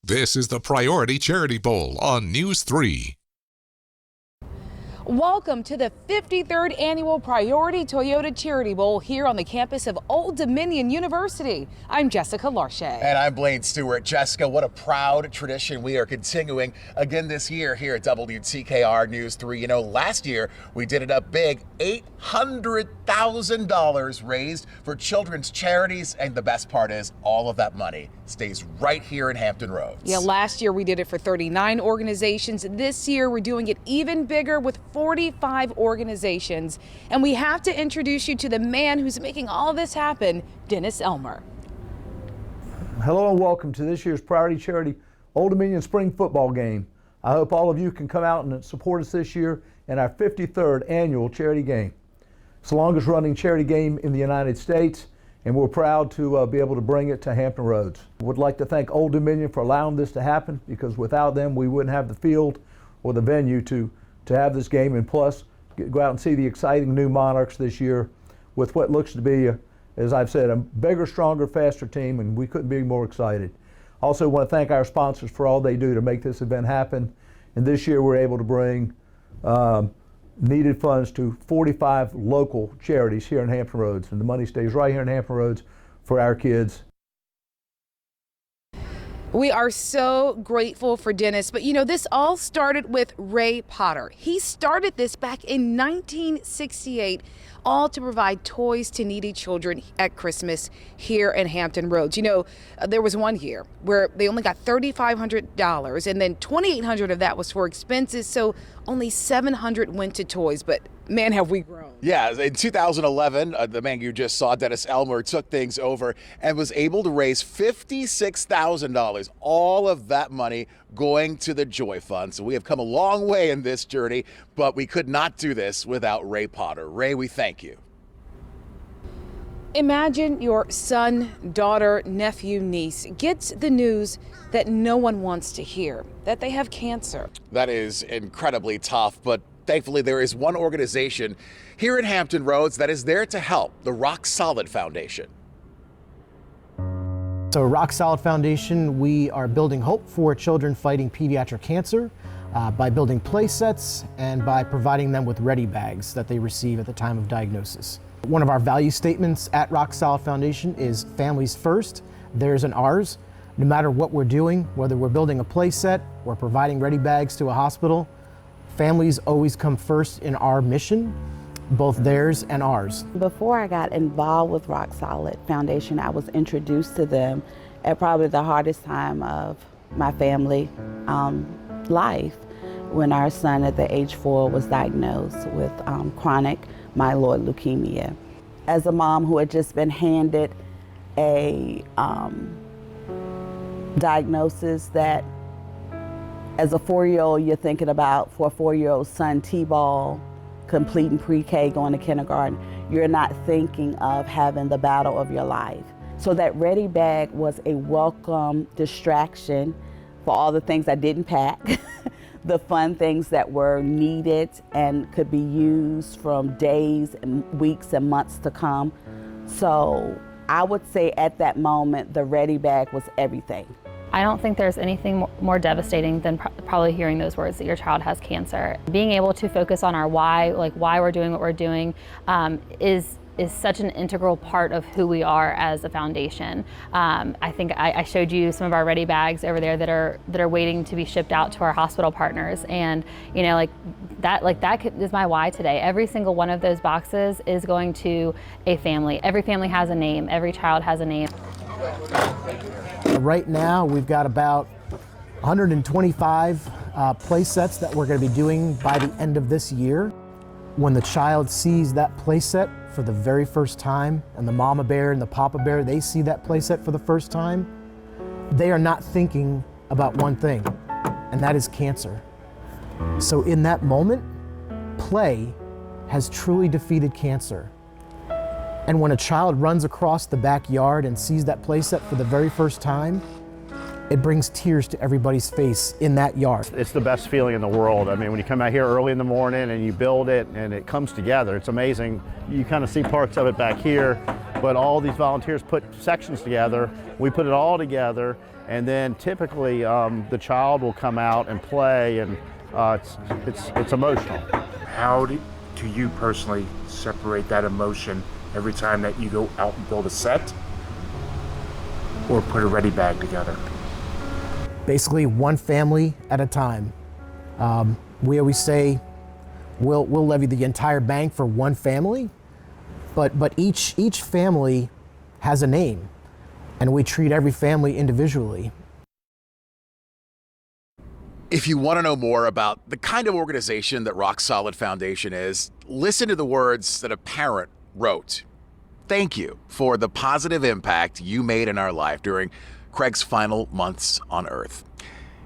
This is the Priority Charity Bowl on News 3. Welcome to the 53rd Annual Priority Toyota Charity Bowl here on the campus of Old Dominion University. I'm Jessica Larche. And I'm Blaine Stewart. Jessica, what a proud tradition we are continuing again this year here at WTKR News 3. You know, last year we did it up big, $800,000 raised for children's charities. And the best part is all of that money stays right here in Hampton Roads. Yeah, last year we did it for 39 organizations. This year we're doing it even bigger with 45 organizations. And we have to introduce you to the man who's making all this happen, Dennis Elmer. Hello and welcome to this year's Priority Charity Old Dominion Spring Football Game. I hope all of you can come out and support us this year in our 53rd annual charity game. It's the longest running charity game in the United States, and we're proud to be able to bring it to Hampton Roads. Would like to thank Old Dominion for allowing this to happen, because without them we wouldn't have the field or the venue to have this game, and plus go out and see the exciting new Monarchs this year with what looks to be, as I've said, a bigger, stronger, faster team, and we couldn't be more excited. Also want to thank our sponsors for all they do to make this event happen, and this year we're able to bring needed funds to 45 local charities here in Hampton Roads, and the money stays right here in Hampton Roads for our kids. We are so grateful for Dennis, but you know, this all started with Ray Potter. He started this back in 1968, all to provide toys to needy children at Christmas here in Hampton Roads. You know, there was one year where they only got $3,500, and then $2,800 of that was for expenses, so only $700 went to toys, but man, have we grown. Yeah, in 2011, the man you just saw, Dennis Elmer, took things over and was able to raise $56,000, all of that money going to the Joy Fund. So we have come a long way in this journey, but we could not do this without Ray Potter. Ray, we thank you. Imagine your son, daughter, nephew, niece gets the news that no one wants to hear, that they have cancer. That is incredibly tough, but thankfully there is one organization here in Hampton Roads that is there to help, the Rock Solid Foundation. So Rock Solid Foundation, we are building hope for children fighting pediatric cancer by building play sets and by providing them with ready bags that they receive at the time of diagnosis. One of our value statements at Rock Solid Foundation is families first, theirs and ours. No matter what we're doing, whether we're building a play set or providing ready bags to a hospital, families always come first in our mission, both theirs and ours. Before I got involved with Rock Solid Foundation, I was introduced to them at probably the hardest time of my family life, when our son at the age 4 was diagnosed with chronic myeloid leukemia. As a mom who had just been handed a diagnosis that, as a 4-year-old, you're thinking about, for a 4-year-old son, T-ball, completing pre-K, going to kindergarten, you're not thinking of having the battle of your life. So that ready bag was a welcome distraction for all the things I didn't pack, the fun things that were needed and could be used from days and weeks and months to come. So I would say at that moment, the ready bag was everything. I don't think there's anything more devastating than probably hearing those words that your child has cancer. Being able to focus on our why, like why we're doing what we're doing, is such an integral part of who we are as a foundation. I think I showed you some of our ready bags over there that are waiting to be shipped out to our hospital partners, and you know, that is my why today. Every single one of those boxes is going to a family. Every family has a name. Every child has a name. Right now, we've got about 125 play sets that we're going to be doing by the end of this year. When the child sees that play set for the very first time, and the mama bear and the papa bear, they see that play set for the first time, they are not thinking about one thing, and that is cancer. So in that moment, play has truly defeated cancer. And when a child runs across the backyard and sees that play set for the very first time, it brings tears to everybody's face in that yard. It's the best feeling in the world. I mean, when you come out here early in the morning and you build it and it comes together, it's amazing. You kind of see parts of it back here, but all these volunteers put sections together. We put it all together, and then typically the child will come out and play, and it's emotional. How do you personally separate that emotion every time that you go out and build a set or put a ready bag together? Basically, one family at a time. We always say we'll levy the entire bank for one family, but each family has a name, and we treat every family individually. If you want to know more about the kind of organization that Rock Solid Foundation is, listen to the words that a parent wrote. Thank you for the positive impact you made in our life during Craig's final months on Earth.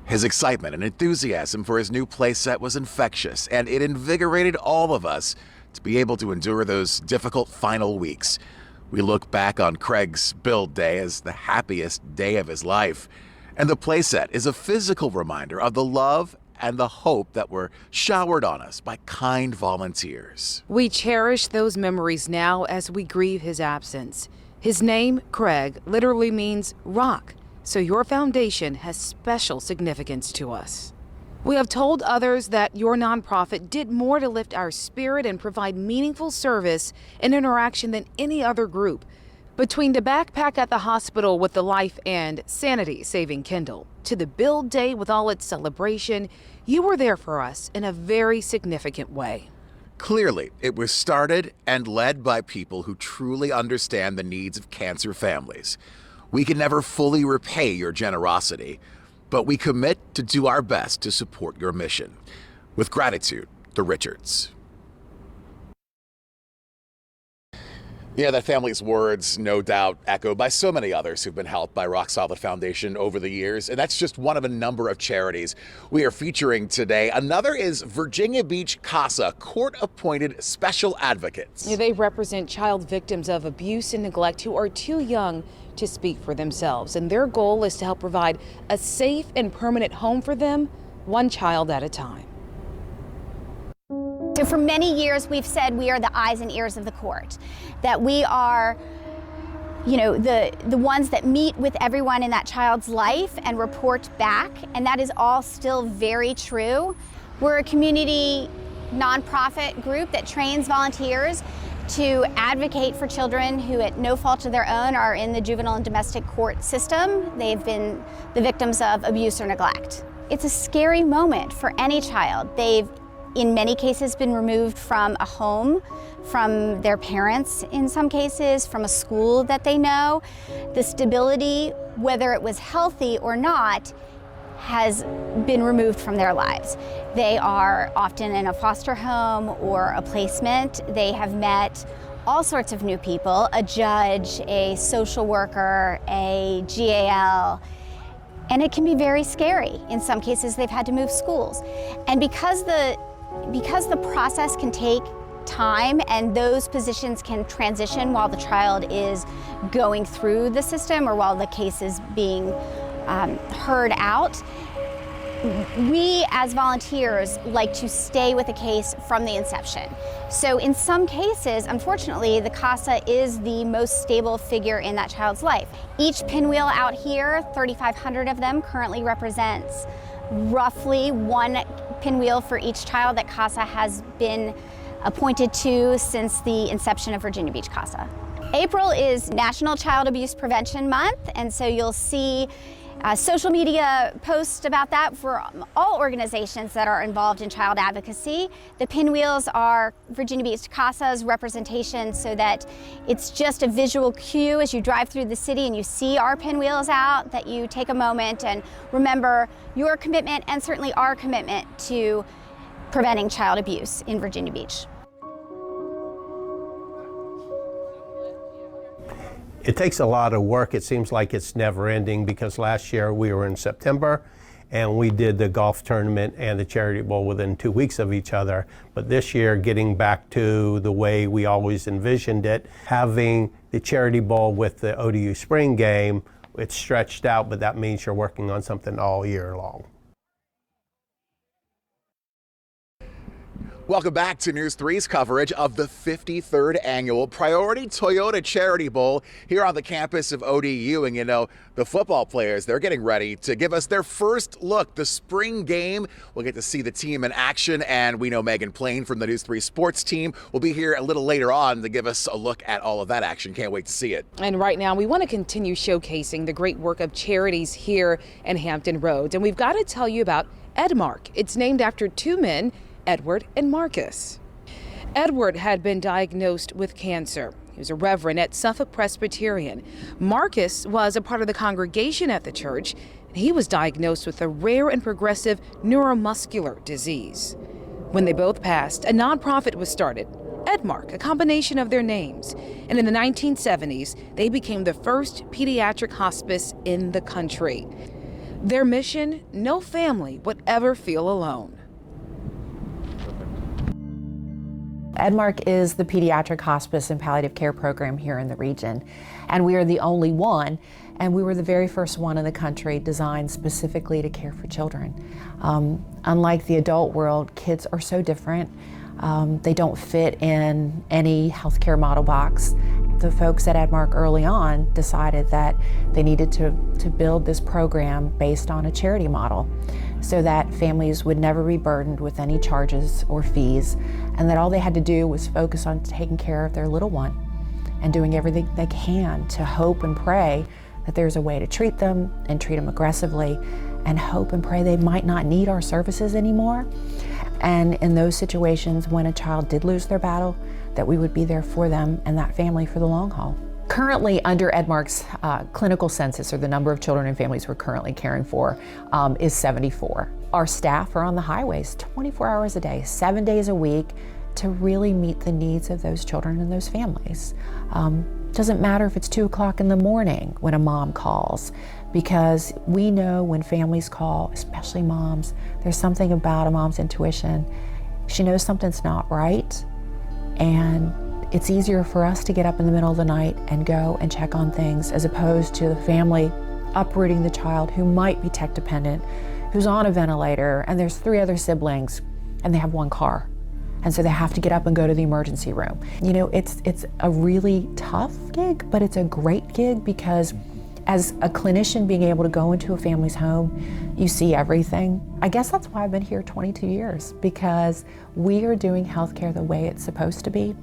His excitement and enthusiasm for his new playset was infectious, and it invigorated all of us to be able to endure those difficult final weeks. We look back on Craig's build day as the happiest day of his life, and the playset is a physical reminder of the love and the hope that were showered on us by kind volunteers. We cherish those memories now as we grieve his absence. His name, Craig, literally means rock, so your foundation has special significance to us. We have told others that your nonprofit did more to lift our spirit and provide meaningful service and interaction than any other group. Between the backpack at the hospital with the life and sanity-saving Kindle, to the build day with all its celebration, you were there for us in a very significant way. Clearly, it was started and led by people who truly understand the needs of cancer families. We can never fully repay your generosity, but we commit to do our best to support your mission. With gratitude, the Richards. Yeah, that family's words, no doubt, echoed by so many others who've been helped by Rock Solid Foundation over the years. And that's just one of a number of charities we are featuring today. Another is Virginia Beach Casa, court-appointed special advocates. They represent child victims of abuse and neglect who are too young to speak for themselves. And their goal is to help provide a safe and permanent home for them, one child at a time. So for many years, we've said we are the eyes and ears of the court, that we are, the ones that meet with everyone in that child's life and report back, and that is all still very true. We're a community nonprofit group that trains volunteers to advocate for children who, at no fault of their own, are in the juvenile and domestic court system. They've been the victims of abuse or neglect. It's a scary moment for any child. They've in many cases been removed from a home, from their parents in some cases, from a school that they know. The stability, whether it was healthy or not, has been removed from their lives. They are often in a foster home or a placement. They have met all sorts of new people, a judge, a social worker, a GAL, and it can be very scary. In some cases, they've had to move schools. And because the process can take time and those positions can transition while the child is going through the system or while the case is being heard out, we as volunteers like to stay with a case from the inception. So in some cases, unfortunately, the Casa is the most stable figure in that child's life. Each pinwheel out here, 3,500 of them, currently represents roughly one pinwheel for each child that Casa has been appointed to since the inception of Virginia Beach Casa. April is National Child Abuse Prevention Month, and so you'll see social media posts about that for all organizations that are involved in child advocacy. The pinwheels are Virginia Beach Casa's representation so that it's just a visual cue as you drive through the city and you see our pinwheels out, that you take a moment and remember your commitment and certainly our commitment to preventing child abuse in Virginia Beach. It takes a lot of work. It seems like it's never ending because last year we were in September and we did the golf tournament and the charity bowl within 2 weeks of each other. But this year, getting back to the way we always envisioned it, having the charity bowl with the ODU spring game, it's stretched out, but that means you're working on something all year long. Welcome back to News 3's coverage of the 53rd Annual Priority Toyota Charity Bowl here on the campus of ODU. And you know, the football players, they're getting ready to give us their first look, the spring game. We'll get to see the team in action, and we know Megan Plain from the News 3 sports team will be here a little later on to give us a look at all of that action. Can't wait to see it. And right now, we want to continue showcasing the great work of charities here in Hampton Roads. And we've got to tell you about Edmark. It's named after two men, Edward and Marcus. Edward had been diagnosed with cancer. He was a reverend at Suffolk Presbyterian. Marcus was a part of the congregation at the church. He was diagnosed with a rare and progressive neuromuscular disease. When they both passed, a nonprofit was started, Edmark, a combination of their names. And in the 1970s, they became the first pediatric hospice in the country. Their mission, no family would ever feel alone. Edmark is the pediatric hospice and palliative care program here in the region, and we are the only one, and we were the very first one in the country designed specifically to care for children. Unlike the adult world, kids are so different. They don't fit in any healthcare model box. The folks at Edmark early on decided that they needed to build this program based on a charity model so that families would never be burdened with any charges or fees, and that all they had to do was focus on taking care of their little one and doing everything they can to hope and pray that there's a way to treat them and treat them aggressively, and hope and pray they might not need our services anymore. And in those situations when a child did lose their battle, that we would be there for them and that family for the long haul. Currently, under Edmark's clinical census, or the number of children and families we're currently caring for, is 74. Our staff are on the highways 24 hours a day, 7 days a week, to really meet the needs of those children and those families. Doesn't matter if it's 2 o'clock in the morning when a mom calls, because we know when families call, especially moms, there's something about a mom's intuition. She knows something's not right, and it's easier for us to get up in the middle of the night and go and check on things, as opposed to the family uprooting the child who might be tech dependent, who's on a ventilator, and there's 3 other siblings, and they have 1 car. And so they have to get up and go to the emergency room. You know, it's a really tough gig, but it's a great gig, because as a clinician being able to go into a family's home, you see everything. I guess that's why I've been here 22 years, because we are doing healthcare the way it's supposed to be,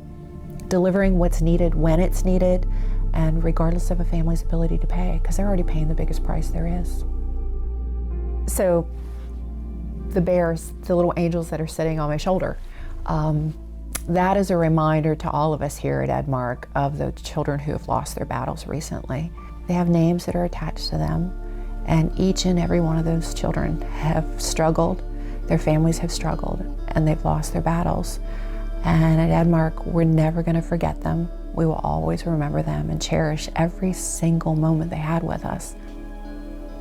delivering what's needed when it's needed, and regardless of a family's ability to pay, because they're already paying the biggest price there is. So the bears, the little angels that are sitting on my shoulder, that is a reminder to all of us here at Edmark of the children who have lost their battles recently. They have names that are attached to them, and each and every one of those children have struggled, their families have struggled, and they've lost their battles. And at Edmark, we're never going to forget them. We will always remember them and cherish every single moment they had with us.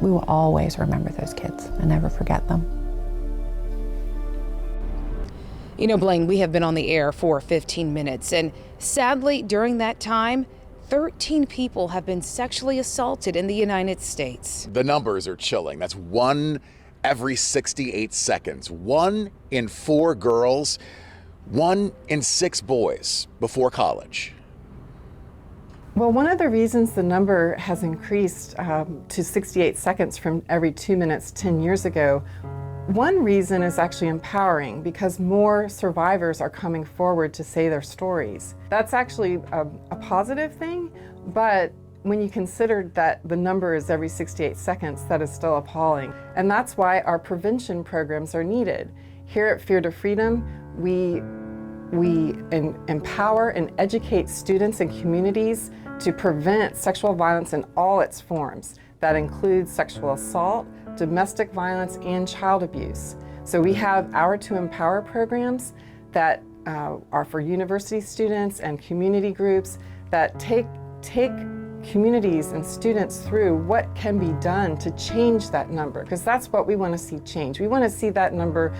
We will always remember those kids and never forget them. You know, Blaine, we have been on the air for 15 minutes, and sadly, during that time, 13 people have been sexually assaulted in the United States. The numbers are chilling. That's 1 every 68 seconds. 1 in 4 girls, 1 in 6 boys before college. Well, one of the reasons the number has increased to 68 seconds from every 2 minutes 10 years ago, one reason is actually empowering, because more survivors are coming forward to say their stories. That's actually a positive thing, but when you consider that the number is every 68 seconds, that is still appalling. And that's why our prevention programs are needed. Here at Fear to Freedom, we empower and educate students and communities to prevent sexual violence in all its forms. That includes sexual assault, domestic violence, and child abuse. So we have Hour to Empower programs that are for university students and community groups that take communities and students through what can be done to change that number, because that's what we want to see change. We want to see that number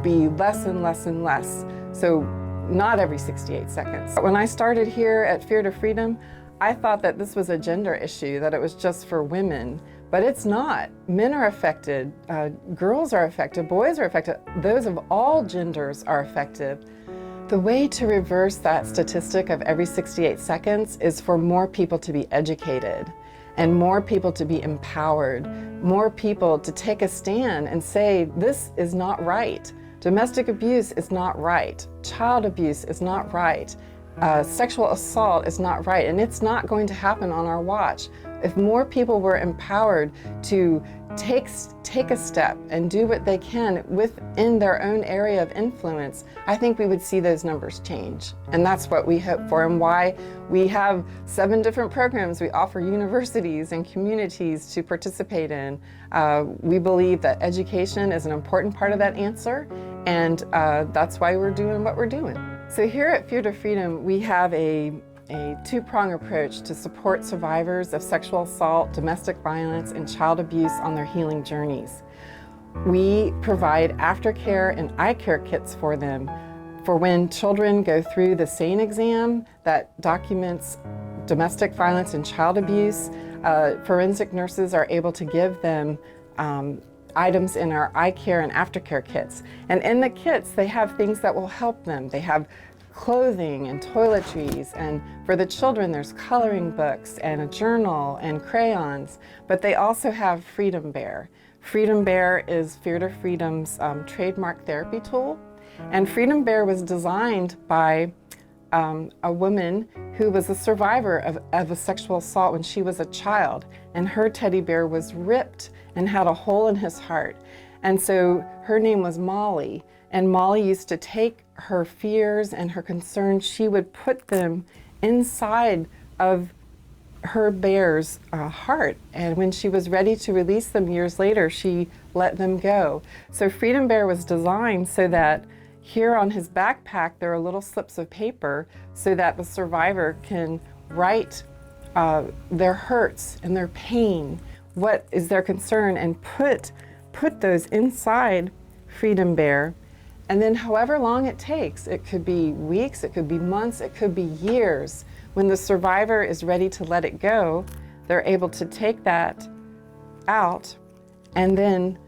be less and less and less. So not every 68 seconds. When I started here at Fear to Freedom, I thought that this was a gender issue, that it was just for women. but it's not. Men are affected, girls are affected, boys are affected, those of all genders are affected. The way to reverse that statistic of every 68 seconds is for more people to be educated and more people to be empowered, more people to take a stand and say, this is not right. Domestic abuse is not right. Child abuse is not right. Sexual assault is not right, and it's not going to happen on our watch. If more people were empowered to take a step and do what they can within their own area of influence, I think we would see those numbers change. And that's what we hope for, and why we have 7 different programs we offer universities and communities to participate in. We believe that education is an important part of that answer, and that's why we're doing what we're doing. So here at Fear to Freedom, we have a two-prong approach to support survivors of sexual assault, domestic violence, and child abuse on their healing journeys. We provide aftercare and eye care kits for them for when children go through the SANE exam that documents domestic violence and child abuse. Forensic nurses are able to give them items in our eye care and aftercare kits. And in the kits, they have things that will help them. They have clothing and toiletries, and for the children there's coloring books and a journal and crayons, but they also have Freedom Bear. Freedom Bear is Fear to Freedom's trademark therapy tool, and Freedom Bear was designed by a woman who was a survivor of a sexual assault when she was a child, and her teddy bear was ripped and had a hole in his heart. And so her name was Molly, and Molly used to take her fears and her concerns, she would put them inside of her bear's heart, and when she was ready to release them years later, she let them go. So Freedom Bear was designed so that here on his backpack there are little slips of paper so that the survivor can write their hurts and their pain, what is their concern, and put those inside Freedom Bear. And then however long it takes, it could be weeks, it could be months, it could be years, when the survivor is ready to let it go, they're able to take that out, and then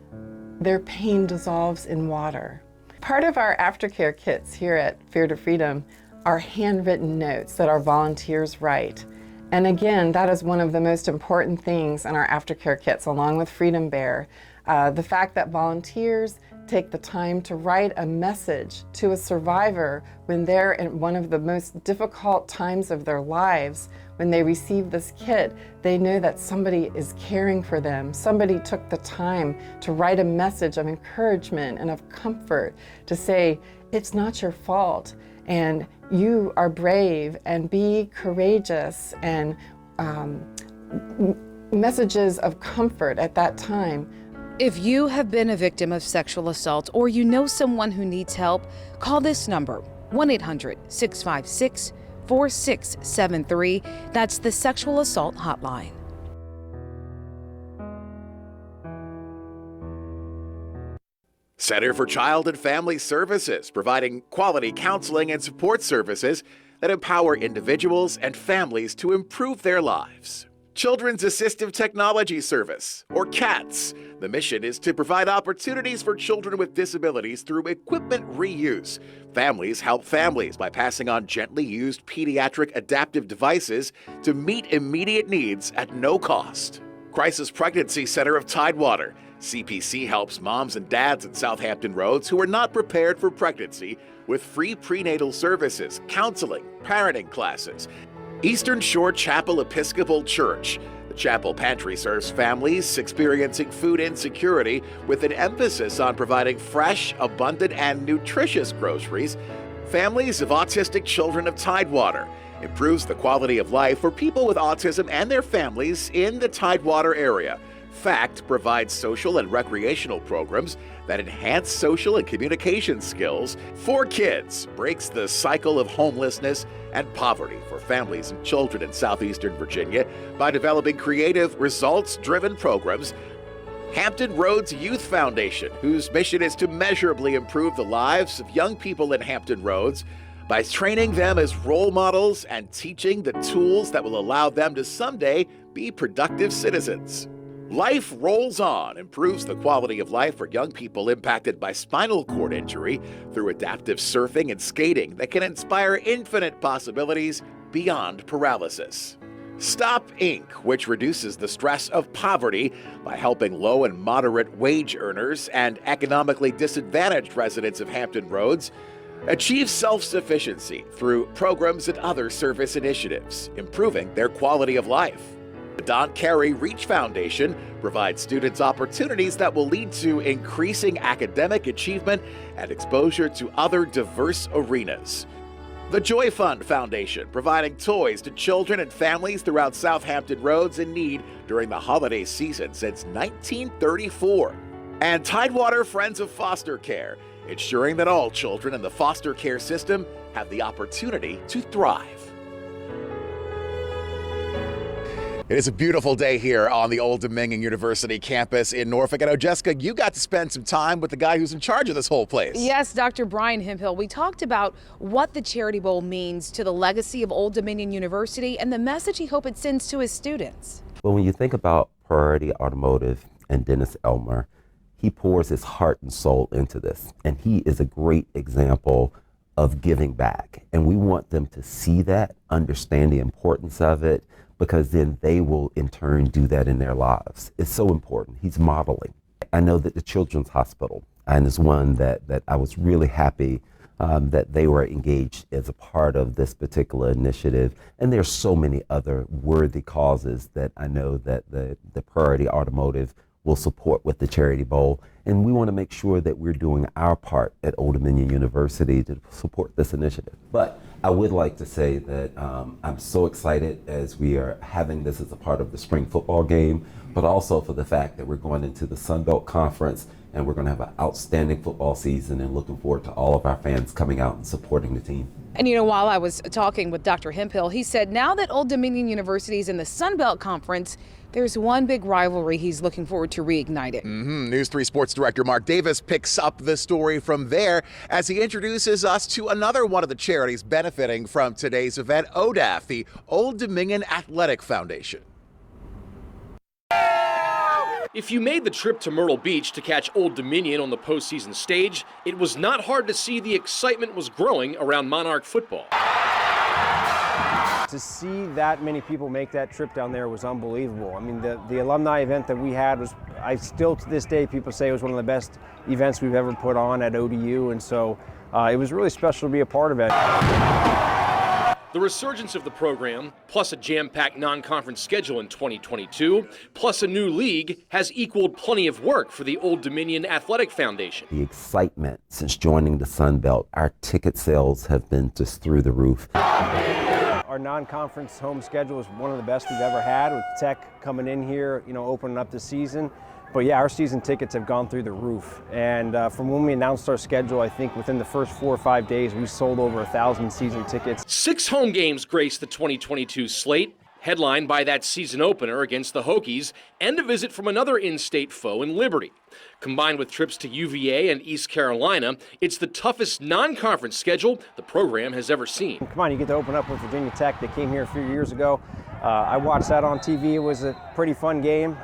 their pain dissolves in water. Part of our aftercare kits here at Fear to Freedom are handwritten notes that our volunteers write. And again, that is one of the most important things in our aftercare kits, along with Freedom Bear. The fact that volunteers take the time to write a message to a survivor when they're in one of the most difficult times of their lives. When they receive this kit, they know that somebody is caring for them. Somebody took the time to write a message of encouragement and of comfort to say, it's not your fault, and you are brave, and be courageous, and messages of comfort at that time. If you have been a victim of sexual assault or you know someone who needs help, call this number, 1-800-656-4673. That's the Sexual Assault Hotline. Center for Child and Family Services, providing quality counseling and support services that empower individuals and families to improve their lives. Children's Assistive Technology Service, or CATS. The mission is to provide opportunities for children with disabilities through equipment reuse. Families help families by passing on gently used pediatric adaptive devices to meet immediate needs at no cost. Crisis Pregnancy Center of Tidewater. CPC helps moms and dads in Southampton Roads who are not prepared for pregnancy with free prenatal services, counseling, parenting classes. Eastern Shore Chapel Episcopal Church. The chapel pantry serves families experiencing food insecurity with an emphasis on providing fresh, abundant, and nutritious groceries. Families of autistic children of Tidewater improves the quality of life for people with autism and their families in the Tidewater area. FACT provides social and recreational programs that enhance social and communication skills. For Kids breaks the cycle of homelessness and poverty for families and children in southeastern Virginia by developing creative, results-driven programs. Hampton Roads Youth Foundation, whose mission is to measurably improve the lives of young people in Hampton Roads by training them as role models and teaching the tools that will allow them to someday be productive citizens. Life Rolls On improves the quality of life for young people impacted by spinal cord injury through adaptive surfing and skating that can inspire infinite possibilities beyond paralysis. Stop Inc., which reduces the stress of poverty by helping low and moderate wage earners and economically disadvantaged residents of Hampton Roads achieve self-sufficiency through programs and other service initiatives, improving their quality of life. The Don Carey Reach Foundation provides students opportunities that will lead to increasing academic achievement and exposure to other diverse arenas. The Joy Fund Foundation, providing toys to children and families throughout Southampton Roads in need during the holiday season since 1934. And Tidewater Friends of Foster Care, ensuring that all children in the foster care system have the opportunity to thrive. It is a beautiful day here on the Old Dominion University campus in Norfolk. I know, Jessica, you got to spend some time with the guy who's in charge of this whole place. Yes, Dr. Brian Hemphill. We talked about what the Charity Bowl means to the legacy of Old Dominion University and the message he hopes it sends to his students. Well, when you think about Priority Automotive and Dennis Elmer, he pours his heart and soul into this, and he is a great example of giving back. And we want them to see that, understand the importance of it, because then they will in turn do that in their lives. It's so important. He's modeling. I know that the Children's Hospital, and is one that I was really happy that they were engaged as a part of this particular initiative. And there's so many other worthy causes that I know that the Priority Automotive will support with the Charity Bowl. And we want to make sure that we're doing our part at Old Dominion University to support this initiative. But I would like to say that I'm so excited as we are having this as a part of the spring football game, but also for the fact that we're going into the Sun Belt Conference and we're going to have an outstanding football season, and looking forward to all of our fans coming out and supporting the team. And you know, while I was talking with Dr. Hemphill, he said now that Old Dominion University is in the Sun Belt Conference, there's one big rivalry he's looking forward to reigniting. News 3 Sports Director Mark Davis picks up the story from there as he introduces us to another one of the charities benefiting from today's event, ODAF, the Old Dominion Athletic Foundation. If you made the trip to Myrtle Beach to catch Old Dominion on the postseason stage, it was not hard to see the excitement was growing around Monarch football. To see that many people make that trip down there was unbelievable. I mean, the alumni event that we had was, I still to this day, people say it was one of the best events we've ever put on at ODU, and so it was really special to be a part of it. The resurgence of the program, plus a jam-packed non-conference schedule in 2022, plus a new league, has equaled plenty of work for the Old Dominion Athletic Foundation. The excitement since joining the Sun Belt, our ticket sales have been just through the roof. Our non-conference home schedule is one of the best we've ever had, with Tech coming in here, opening up the season. But yeah, our season tickets have gone through the roof. And from when we announced our schedule, I think within the first 4 or 5 days, we sold over 1,000 season tickets. 6 home games grace the 2022 slate, headlined by that season opener against the Hokies and a visit from another in-state foe in Liberty. Combined with trips to UVA and East Carolina, it's the toughest non-conference schedule the program has ever seen. Come on, you get to open up with Virginia Tech. They came here a few years ago. I watched that on TV. It was a pretty fun game.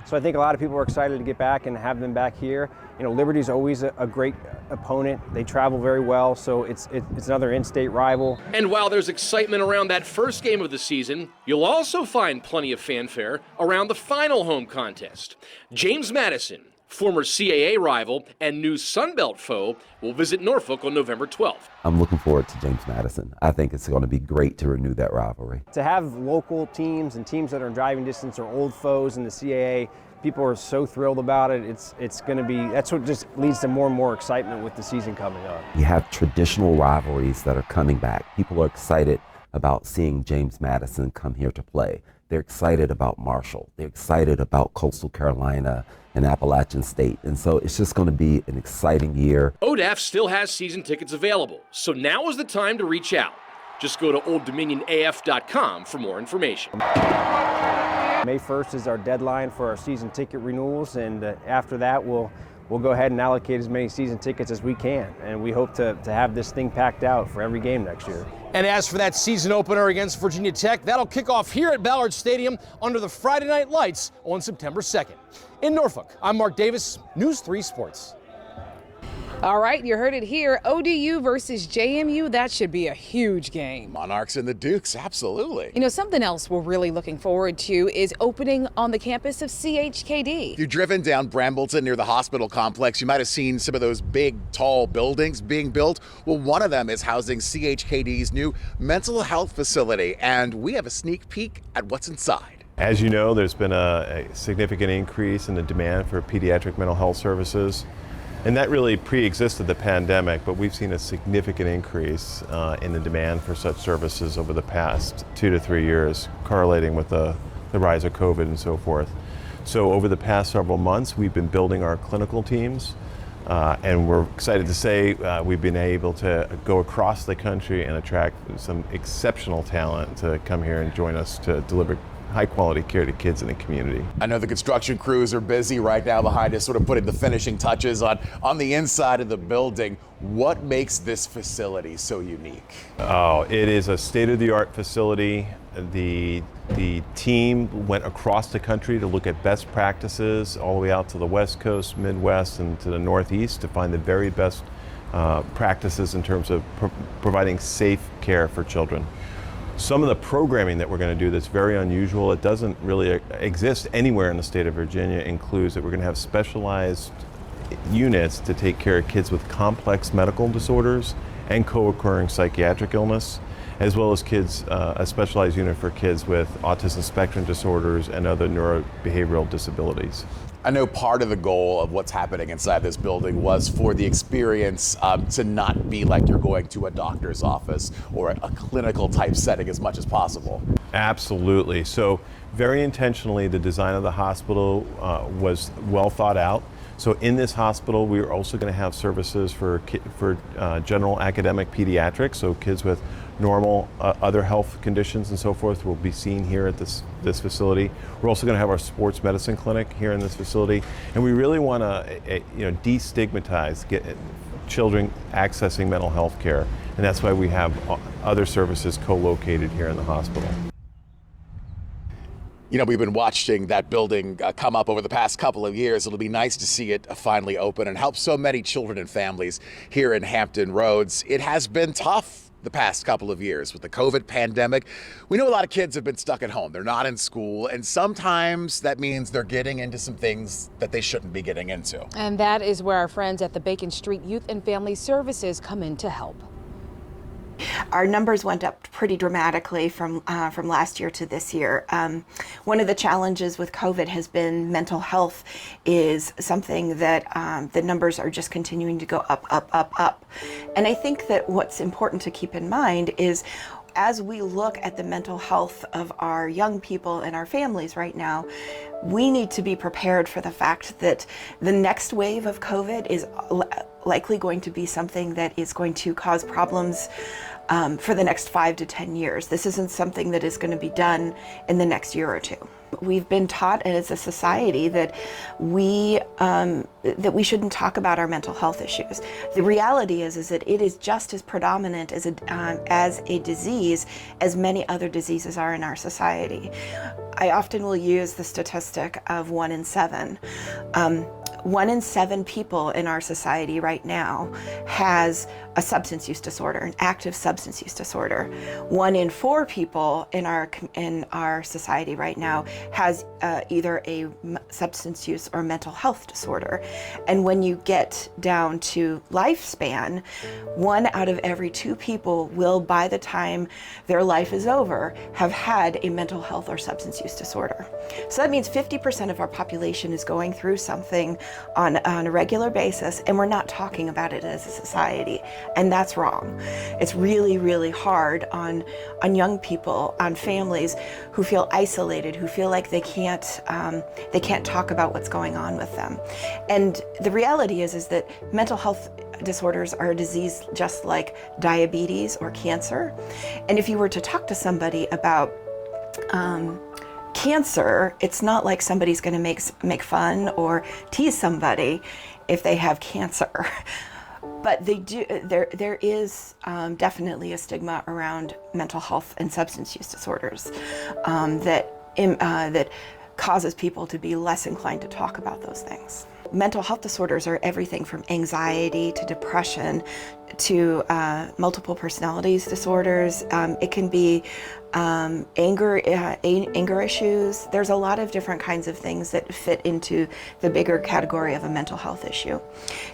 So I think a lot of people are excited to get back and have them back here. Liberty's always a great opponent. They travel very well, so it's another in-state rival. And while there's excitement around that first game of the season, you'll also find plenty of fanfare around the final home contest. James Madison, former CAA rival and new Sun Belt foe, will visit Norfolk on November 12th. I'm looking forward to James Madison. I think it's going to be great to renew that rivalry. To have local teams and teams that are in driving distance or old foes in the CAA, people are so thrilled about it. It's going to be, that's what just leads to more and more excitement with the season coming up. You have traditional rivalries that are coming back. People are excited about seeing James Madison come here to play. They're excited about Marshall. They're excited about Coastal Carolina and Appalachian State. And so it's just going to be an exciting year. ODAF still has season tickets available, so now is the time to reach out. Just go to OldDominionAF.com for more information. May 1st is our deadline for our season ticket renewals, and after that we'll we'll go ahead and allocate as many season tickets as we can. And we hope to have this thing packed out for every game next year. And as for that season opener against Virginia Tech, that'll kick off here at Ballard Stadium under the Friday night lights on September 2nd. In Norfolk, I'm Mark Davis, News 3 Sports. All right, you heard it here. ODU versus JMU. That should be a huge game. Monarchs and the Dukes, absolutely. You know, something else we're really looking forward to is opening on the campus of CHKD. If you've driven down Brambleton near the hospital complex, you might have seen some of those big, tall buildings being built. Well, one of them is housing CHKD's new mental health facility, and we have a sneak peek at what's inside. As you know, there's been a significant increase in the demand for pediatric mental health services. And that really pre-existed the pandemic, but we've seen a significant increase in the demand for such services over the past 2 to 3 years, correlating with the rise of COVID and so forth. So over the past several months, we've been building our clinical teams, and we're excited to say we've been able to go across the country and attract some exceptional talent to come here and join us to deliver high-quality care to kids in the community. I know the construction crews are busy right now behind us, sort of putting the finishing touches on the inside of the building. What makes this facility so unique? Oh, it is a state-of-the-art facility. The team went across the country to look at best practices all the way out to the West Coast, Midwest, and to the Northeast to find the very best practices in terms of providing safe care for children. Some of the programming that we're going to do that's very unusual, it doesn't really exist anywhere in the state of Virginia, includes that we're going to have specialized units to take care of kids with complex medical disorders and co-occurring psychiatric illness, as well as kids, a specialized unit for kids with autism spectrum disorders and other neurobehavioral disabilities. I know part of the goal of what's happening inside this building was for the experience to not be like you're going to a doctor's office or a clinical type setting as much as possible. Absolutely. So very intentionally, the design of the hospital was well thought out. So in this hospital, we are also going to have services for general academic pediatrics, so kids with normal other health conditions and so forth will be seen here at this facility. We're also going to have our sports medicine clinic here in this facility, and we really want to destigmatize children accessing mental health care, and that's why we have other services co-located here in the hospital. You know, we've been watching that building come up over the past couple of years. It'll be nice to see it finally open and help so many children and families here in Hampton Roads. It has been tough the past couple of years with the COVID pandemic. We know a lot of kids have been stuck at home. They're not in school, and sometimes that means they're getting into some things that they shouldn't be getting into. And that is where our friends at the Bacon Street Youth and Family Services come in to help. Our numbers went up pretty dramatically from last year to this year. One of the challenges with COVID has been mental health is something that the numbers are just continuing to go up, up, up, up. And I think that what's important to keep in mind is as we look at the mental health of our young people and our families right now, we need to be prepared for the fact that the next wave of COVID is likely going to be something that is going to cause problems for the next 5 to 10 years. This isn't something that is going to be done in the next year or two. We've been taught as a society that we shouldn't talk about our mental health issues. The reality is that it is just as predominant as a disease as many other diseases are in our society. I often will use the statistic of 1 in 7. 1 in 7 people in our society right now has a substance use disorder, an active substance use disorder. 1 in 4 people in our society right now has either a substance use or mental health disorder. And when you get down to lifespan, 1 out of every 2 people will, by the time their life is over, have had a mental health or substance use disorder. So that means 50% of our population is going through something on a regular basis, and we're not talking about it as a society, and that's wrong. It's really, really hard on young people, on families who feel isolated, who feel like they can't talk about what's going on with them. And the reality is that mental health disorders are a disease just like diabetes or cancer. And if you were to talk to somebody about Cancer, it's not like somebody's going to make fun or tease somebody if they have cancer. But they do. There is definitely a stigma around mental health and substance use disorders that causes people to be less inclined to talk about those things. Mental health disorders are everything from anxiety to depression to multiple personalities disorders. It can be anger issues. There's a lot of different kinds of things that fit into the bigger category of a mental health issue.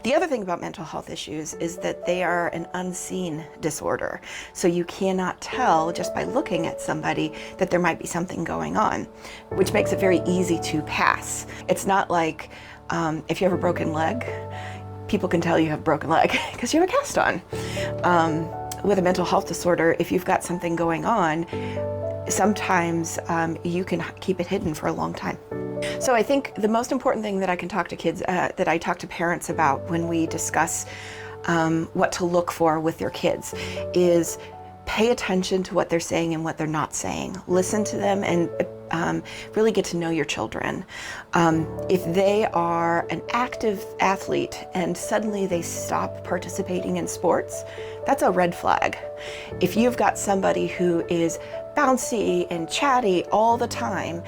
The other thing about mental health issues is that they are an unseen disorder. So you cannot tell just by looking at somebody that there might be something going on, which makes it very easy to pass. It's not like if you have a broken leg, people can tell you have a broken leg because you have a cast on. With a mental health disorder, if you've got something going on, sometimes you can keep it hidden for a long time. So I think the most important thing that I can talk to kids, that I talk to parents about when we discuss what to look for with their kids, is pay attention to what they're saying and what they're not saying. Listen to them and really get to know your children. If they are an active athlete and suddenly they stop participating in sports, that's a red flag. If you've got somebody who is bouncy and chatty all the time,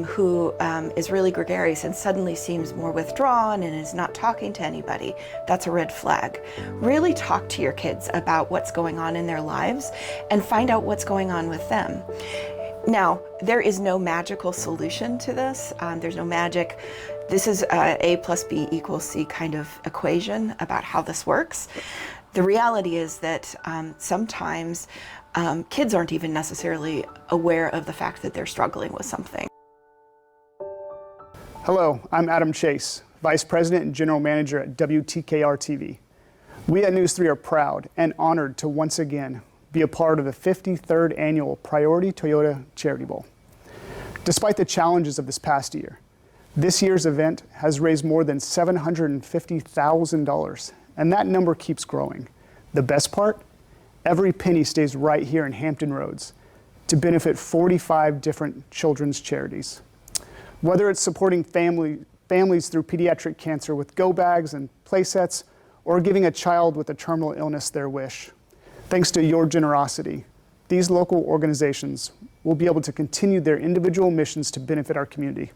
who is really gregarious and suddenly seems more withdrawn and is not talking to anybody, that's a red flag. Really talk to your kids about what's going on in their lives and find out what's going on with them. Now, there is no magical solution to this. There's no magic. This is A plus B equals C kind of equation about how this works. The reality is that sometimes kids aren't even necessarily aware of the fact that they're struggling with something. Hello, I'm Adam Chase, Vice President and General Manager at WTKR TV. We at News 3 are proud and honored to once again be a part of the 53rd Annual Priority Toyota Charity Bowl. Despite the challenges of this past year, this year's event has raised more than $750,000, and that number keeps growing. The best part? Every penny stays right here in Hampton Roads to benefit 45 different children's charities. Whether it's supporting families through pediatric cancer with go bags and play sets, or giving a child with a terminal illness their wish. Thanks to your generosity, these local organizations will be able to continue their individual missions to benefit our community.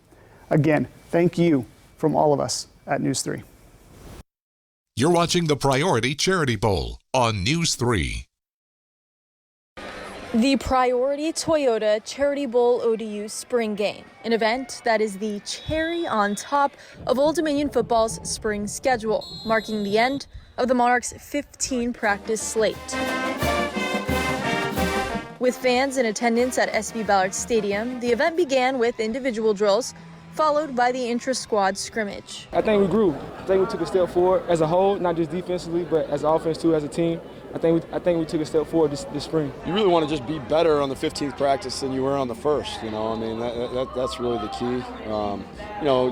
Again, thank you from all of us at News 3. You're watching the Priority Charity Bowl on News 3. The Priority Toyota Charity Bowl ODU Spring Game, an event that is the cherry on top of Old Dominion football's spring schedule, marking the end of the Monarchs' 15-practice slate. With fans in attendance at SB Ballard Stadium, the event began with individual drills, followed by the intra-squad scrimmage. I think we grew. I think we took a step forward as a whole, not just defensively, but as offense too, as a team. I think we took a step forward this spring. You really want to just be better on the 15th practice than you were on the first. You know, I mean, that's really the key. You know,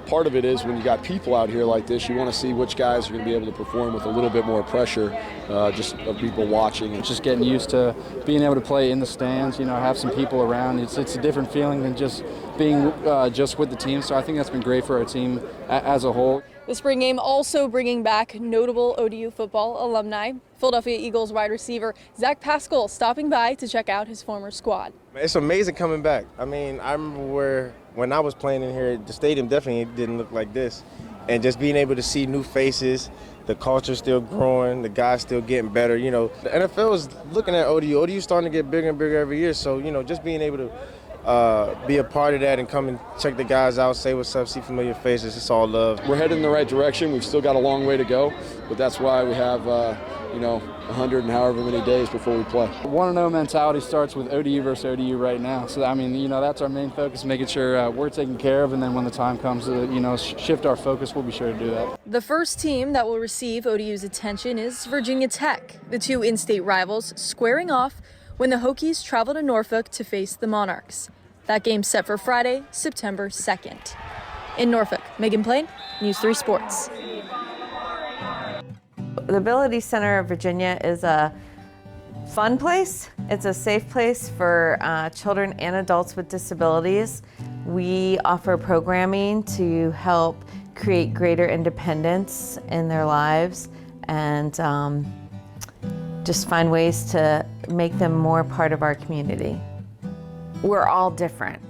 part of it is when you got people out here like this, you want to see which guys are going to be able to perform with a little bit more pressure, just of people watching. And just getting used to being able to play in the stands. You know, have some people around. It's a different feeling than just being just with the team. So I think that's been great for our team as a whole. The spring game also bringing back notable ODU football alumni. Philadelphia Eagles wide receiver Zach Paschall stopping by to check out his former squad. It's amazing coming back. I mean, I remember when I was playing in here, the stadium definitely didn't look like this. And just being able to see new faces, the culture's still growing, the guys still getting better. You know, the NFL is looking at ODU. ODU's starting to get bigger and bigger every year. So, you know, just being able to be a part of that and come and check the guys out, say what's up, see familiar faces. It's all love. We're headed in the right direction. We've still got a long way to go, but that's why we have, you know, 100 and however many days before we play. 1-0 mentality starts with ODU versus ODU right now. So, I mean, you know, that's our main focus, making sure we're taken care of, and then when the time comes to, you know, shift our focus, we'll be sure to do that. The first team that will receive ODU's attention is Virginia Tech, the two in-state rivals squaring off when the Hokies travel to Norfolk to face the Monarchs. That game's set for Friday, September 2nd. In Norfolk, Megan Plain, News 3 Sports. The Ability Center of Virginia is a fun place. It's a safe place for children and adults with disabilities. We offer programming to help create greater independence in their lives and just find ways to make them more part of our community. We're all different.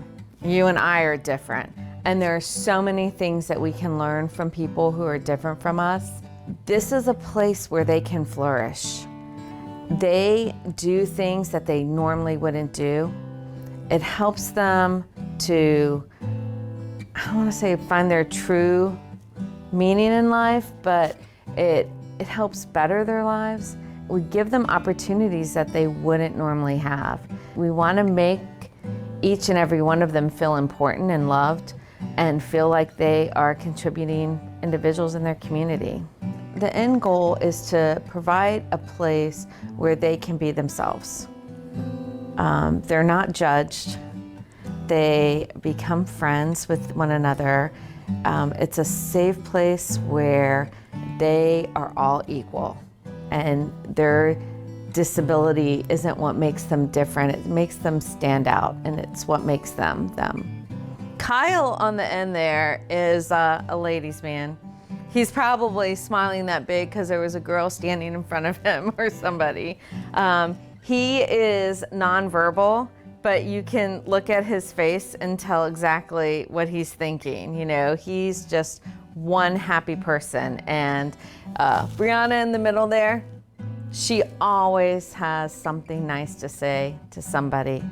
You and I are different. And there are so many things that we can learn from people who are different from us. This is a place where they can flourish. They do things that they normally wouldn't do. It helps them to, I don't want to say find their true meaning in life, but it helps better their lives. We give them opportunities that they wouldn't normally have. We want to make each and every one of them feel important and loved and feel like they are contributing individuals in their community. The end goal is to provide a place where they can be themselves. They're not judged. They become friends with one another. It's a safe place where they are all equal, and their disability isn't what makes them different. It makes them stand out, and it's what makes them them. Kyle on the end there is a ladies' man. He's probably smiling that big because there was a girl standing in front of him or somebody. He is nonverbal, but you can look at his face and tell exactly what he's thinking. You know, he's just one happy person. And Brianna in the middle there, she always has something nice to say to somebody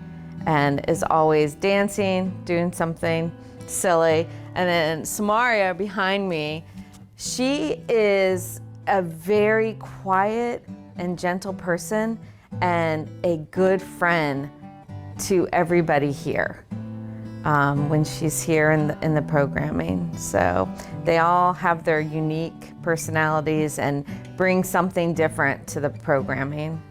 and is always dancing, doing something silly. And then Samaria behind me, she is a very quiet and gentle person and a good friend to everybody here when she's here in the programming. So they all have their unique personalities and bring something different to the programming.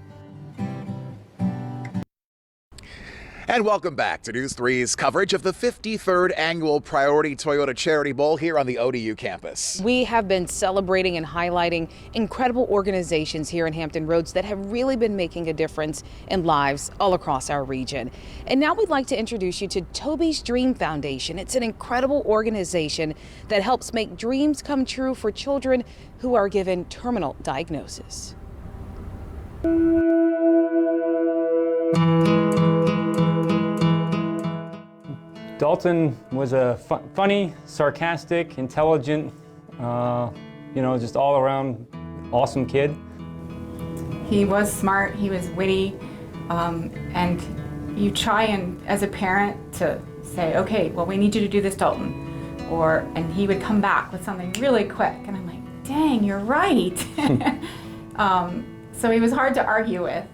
And welcome back to News 3's coverage of the 53rd Annual Priority Toyota Charity Bowl here on the ODU campus. We have been celebrating and highlighting incredible organizations here in Hampton Roads that have really been making a difference in lives all across our region. And now we'd like to introduce you to Toby's Dream Foundation. It's an incredible organization that helps make dreams come true for children who are given terminal diagnosis. Dalton was a funny, sarcastic, intelligent, just all around awesome kid. He was smart, he was witty, and you try and, as a parent, to say, okay, well, we need you to do this, Dalton. And he would come back with something really quick, and I'm like, dang, you're right. So he was hard to argue with.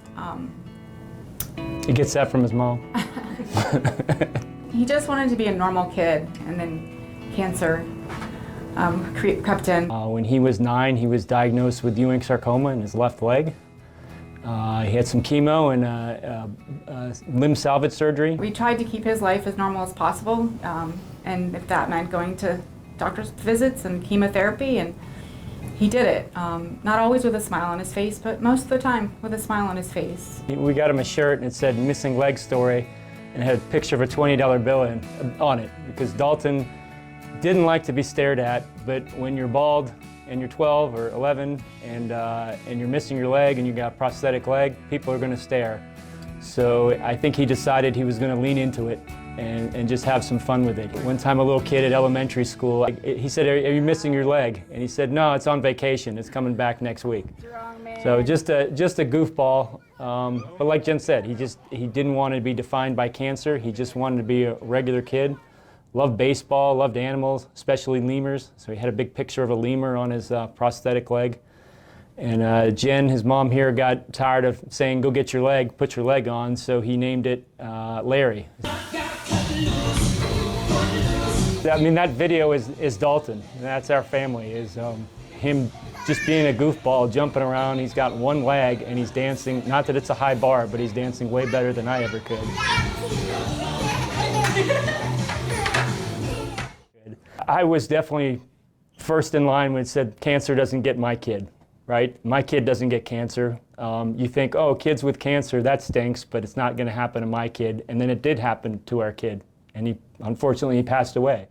He gets that from his mom. He just wanted to be a normal kid, and then cancer crept in. When he was 9, he was diagnosed with Ewing sarcoma in his left leg. He had some chemo and limb salvage surgery. We tried to keep his life as normal as possible, and if that meant going to doctor's visits and chemotherapy, and he did it. Not always with a smile on his face, but most of the time with a smile on his face. We got him a shirt and it said "Missing Leg Story," and it had a picture of a $20 bill on it, because Dalton didn't like to be stared at, but when you're bald and you're 12 or 11 and you're missing your leg and you got a prosthetic leg, people are going to stare. So I think he decided he was going to lean into it and just have some fun with it. One time a little kid at elementary school, he said, are you missing your leg? And he said, no, it's on vacation, it's coming back next week. So just a goofball. But like Jen said, he didn't want to be defined by cancer. He just wanted to be a regular kid. Loved baseball, loved animals, especially lemurs. So he had a big picture of a lemur on his prosthetic leg. And Jen, his mom here, got tired of saying, go get your leg, put your leg on, so he named it Larry. I mean, that video is Dalton. That's our family, is him just being a goofball, jumping around. He's got one leg and he's dancing. Not that it's a high bar, but he's dancing way better than I ever could. I was definitely first in line when it said cancer doesn't get my kid, right? My kid doesn't get cancer. You think, oh, kids with cancer, that stinks, but it's not going to happen to my kid. And then it did happen to our kid, and unfortunately he passed away.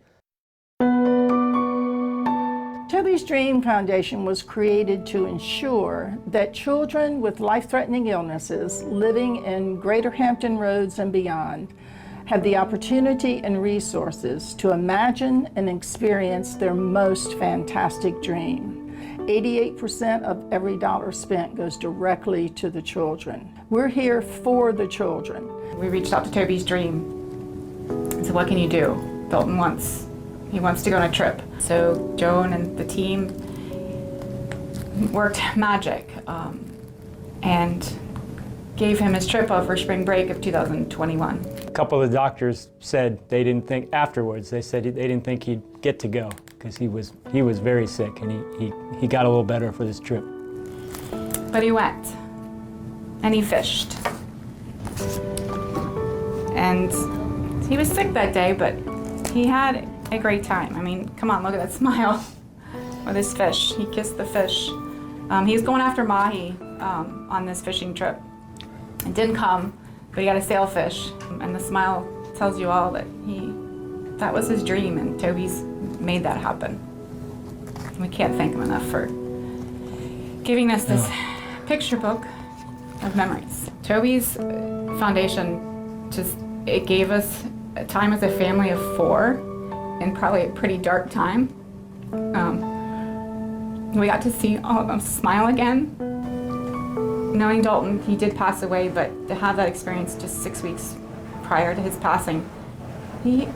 Toby's Dream Foundation was created to ensure that children with life-threatening illnesses living in Greater Hampton Roads and beyond have the opportunity and resources to imagine and experience their most fantastic dream. 88% of every dollar spent goes directly to the children. We're here for the children. We reached out to Toby's Dream and said, what can you do? Dalton wants to go on a trip. So Joan and the team worked magic and gave him his trip over spring break of 2021. A couple of the doctors said they didn't think afterwards, they said they didn't think he'd get to go because he was very sick, and he got a little better for this trip. But he went and he fished. And he was sick that day, but he had a great time. I mean, come on, look at that smile with his fish. He kissed the fish. He's going after mahi on this fishing trip. It didn't come, but he got a sailfish, and the smile tells you all that that was his dream, and Toby's made that happen. We can't thank him enough for giving us this picture book of memories. Toby's foundation it gave us a time as a family of 4 in probably a pretty dark time. We got to see all of them smile again. Knowing Dalton, he did pass away, but to have that experience just 6 weeks prior to his passing, he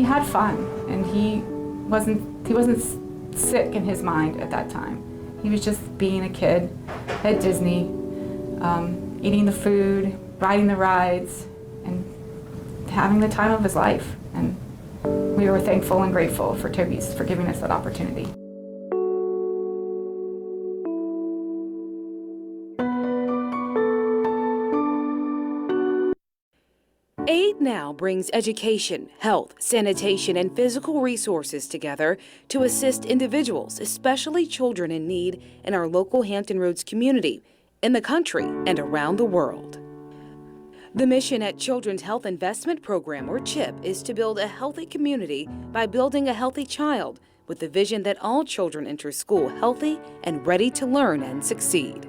had fun, and he wasn't sick in his mind at that time. He was just being a kid at Disney, eating the food, riding the rides, and having the time of his life. And we were thankful and grateful for Toby's for giving us that opportunity. Aid Now brings education, health, sanitation, and physical resources together to assist individuals, especially children in need, in our local Hampton Roads community, in the country, and around the world. The mission at Children's Health Investment Program, or CHIP, is to build a healthy community by building a healthy child, with the vision that all children enter school healthy and ready to learn and succeed.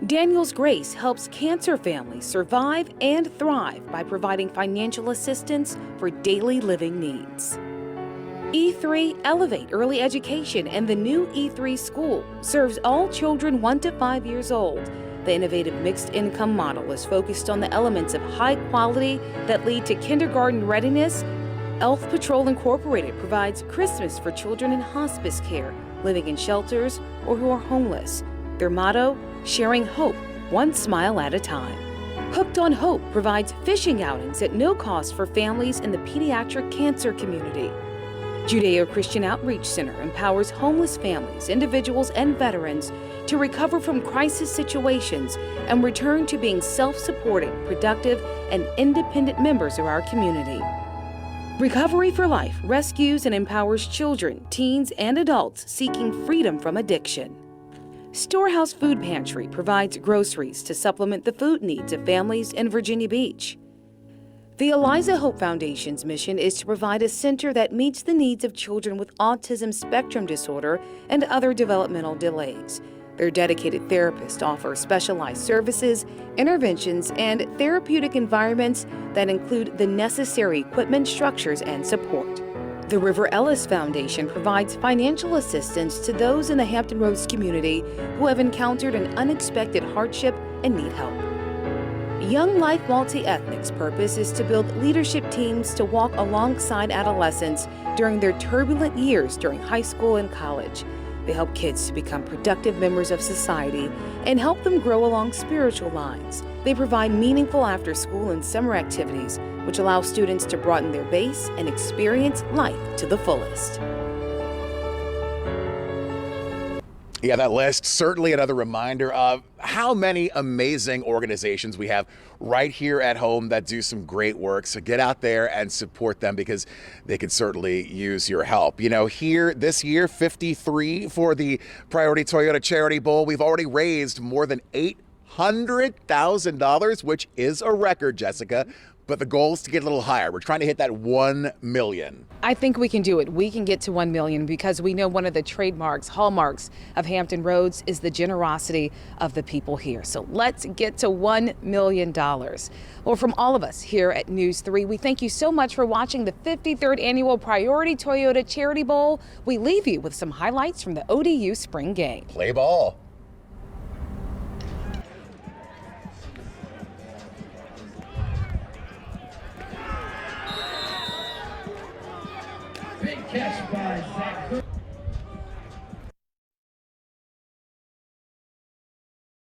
Daniel's Grace helps cancer families survive and thrive by providing financial assistance for daily living needs. E3 Elevate Early Education and the new E3 School serves all children 1 to 5 years old. The innovative mixed income model is focused on the elements of high quality that lead to kindergarten readiness. Elf Patrol Incorporated provides Christmas for children in hospice care, living in shelters, or who are homeless. Their motto, sharing hope, one smile at a time. Hooked on Hope provides fishing outings at no cost for families in the pediatric cancer community. Judeo Christian Outreach Center empowers homeless families, individuals, and veterans to recover from crisis situations and return to being self-supporting, productive, and independent members of our community. Recovery for Life rescues and empowers children, teens, and adults seeking freedom from addiction. Storehouse Food Pantry provides groceries to supplement the food needs of families in Virginia Beach. The Eliza Hope Foundation's mission is to provide a center that meets the needs of children with autism spectrum disorder and other developmental delays. Their dedicated therapists offer specialized services, interventions, and therapeutic environments that include the necessary equipment, structures, and support. The River Ellis Foundation provides financial assistance to those in the Hampton Roads community who have encountered an unexpected hardship and need help. Young Life Multi-Ethnic's purpose is to build leadership teams to walk alongside adolescents during their turbulent years during high school and college. They help kids to become productive members of society and help them grow along spiritual lines. They provide meaningful after-school and summer activities, which allow students to broaden their base and experience life to the fullest. Yeah, that list, certainly another reminder of how many amazing organizations we have right here at home that do some great work. So get out there and support them because they could certainly use your help. You know, here this year, 53 for the Priority Toyota Charity Bowl. We've already raised more than $8 $100,000, which is a record, Jessica. But the goal is to get a little higher. We're trying to hit that 1 million. I think we can do it. We can get to 1 million because we know one of the trademarks, hallmarks of Hampton Roads is the generosity of the people here. So let's get to $1 million. Well, from all of us here at News 3, we thank you so much for watching the 53rd Annual Priority Toyota Charity Bowl. We leave you with some highlights from the ODU spring game. Play ball.